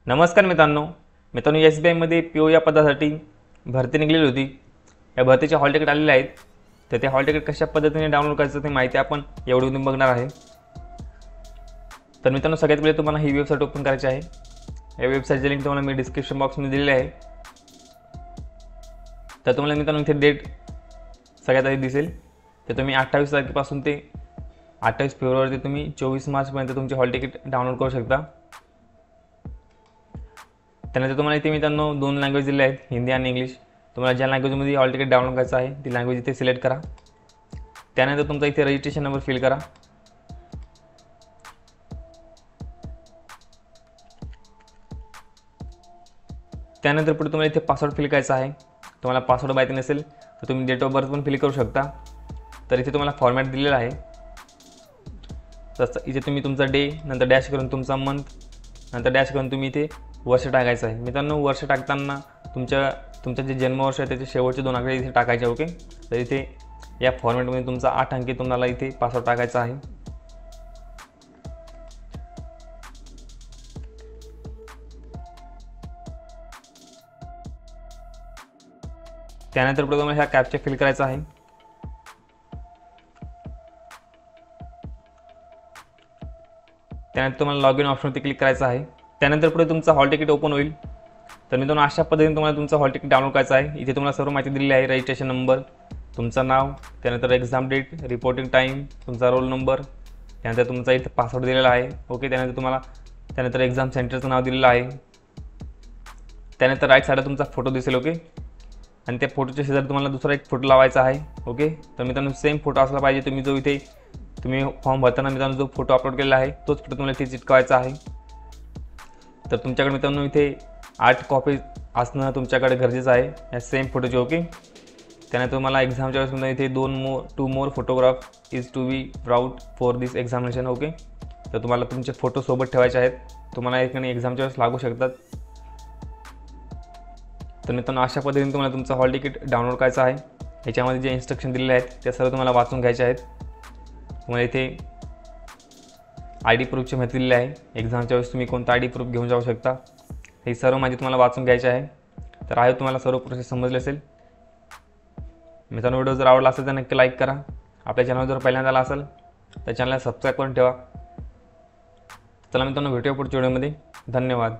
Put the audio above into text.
नमस्कार मित्रांनो SBIमध्ये PO या पदासाठी भरती निघलेली होती। या भरतीचे हॉल तिकीट आलेले आहेत। तर ते हॉल तिकीट कशा पद्धतीने डाउनलोड करायचं ते माहिती आपण या व्हिडिओतून बघणार आहे। तर मित्रांनो सगळ्यात पहिले तुम्हाला ही वेबसाईट ओपन करायची आहे। या वेबसाईटची लिंक तुम्हाला मी डिस्क्रिप्शन बॉक्समध्ये दिलेली आहे। तर तुम्हाला मित्रांनो इथे डेट सगळ्यात आधी दिसेल। तर तुम्ही 28 तारखेपासून ते 28 फेब्रुवारी ते तुम्ही 24 मार्चपर्यंत तुमचे हॉल तिकीट डाउनलोड करू शकता। त्यानंतर तुम्हाला इथे मित्रांनो दोन लँग्वेज दिले आहेत, हिंदी आणि इंग्लिश। तुम्हाला ज्या लँग्वेजमध्ये हॉल तिकीट डाउनलोड करायचं आहे ती लँग्वेज इथे सिलेक्ट करा। त्यानंतर तुमचा इथे रजिस्ट्रेशन नंबर फिल करा। त्यानंतर पुढे तुम्हाला इथे पासवर्ड फिल करायचा आहे। तुम्हाला पासवर्ड माहिती नसेल तर तुम्ही डेट ऑफ बर्थ पण फिल करू शकता। तर इथे तुम्हाला फॉर्मॅट दिलेला आहे। तसं इथे तुम्ही तुमचा डे, नंतर डॅश करून तुमचा मंथ, नंतर डॅश करून तुम्ही इथे वर्ष टाकायचं आहे। मित्रांनो वर्ष टाकताना तुमचं जे जन्मवर्ष आहे त्याचे शेवटचे 2 आकडे इथे टाकायचे। ओके, तर इथे या फॉर्मॅटमध्ये तुमचा 8 अंकी तुम्हाला इथे पासवर्ड टाकायचा आहे। त्यानंतर पुढे तुम्हाला ह्या कॅप्चा फिल करायचा आहे। त्यानंतर तुम्हाला लॉग इन ऑप्शनवरती क्लिक करायचं आहे। त्यानंतर पुढे तुमचा हॉल तिकीट ओपन होईल। तर मित्रांनो अशा पद्धतीने तुम्हाला तुमचं हॉल तिकीट डाउनलोड करायचं आहे। इथे तुम्हाला सर्व माहिती दिलेली आहे, रजिस्ट्रेशन नंबर, तुमचं नाव, त्यानंतर एक्झाम डेट, रिपोर्टिंग टाईम, तुमचा रोल नंबर, त्यानंतर तुमचा इथे पासवर्ड दिलेला आहे। ओके, त्यानंतर एक्झाम सेंटरचं नाव दिलेलं आहे। त्यानंतर राईट साईडला तुमचा फोटो दिसेल। ओके, आणि त्या फोटोच्या शेजारी तुम्हाला दुसरा एक फोटो लावायचा आहे। ओके, तर मित्रांनो सेम फोटो असला पाहिजे। तुम्ही फॉर्म भरताना मित्रांनो जो फोटो अपलोड केलेला आहे तोच फोटो तुम्हाला इथे चिटकवायचा आहे। तर तुमच्याकडे मित्रांनो इथे 8 कॉपी असणं तुमच्याकडे गरजेचं आहे या सेम फोटोची। ओके, त्यानंतर तुम्हाला एक्झामच्या वेळेस इथे 2 more photograph is to be brought for this examination. Okay, तर तुम्हाला तुमचे फोटो सोबत ठेवायचे आहेत, तुम्हाला एकाने एक्झामच्या वेळेस लागू शकतात। तर मित्रांनो अशा पद्धतीने तुम्हाला तुमचं हॉल तिकीट डाउनलोड करायचं आहे। याच्यामध्ये जे इन्स्ट्रक्शन दिलेले आहेत ते सर्व तुम्हाला वाचून घ्यायचे आहेत। तुम्हाला इथे ID प्रूफची माहिती दिलेली आहे। एक्झामच्या वेळेस तुम्ही कोणता ID प्रूफ घेऊन जाऊ शकता, हे सर्व माहिती तुम्हाला वाचून घ्यायची आहे। तर आहे तुम्हाला सर्व प्रोसेस समजले असेल। मित्रांनो व्हिडिओ जर आवडला असेल तर नक्की लाईक करा। आपल्या चॅनल जर पहिल्यांदा आला असेल तर चॅनलला सबस्क्राईब करून ठेवा। चला मित्रांनो भेटूया पुढच्या व्हिडिओमध्ये। धन्यवाद।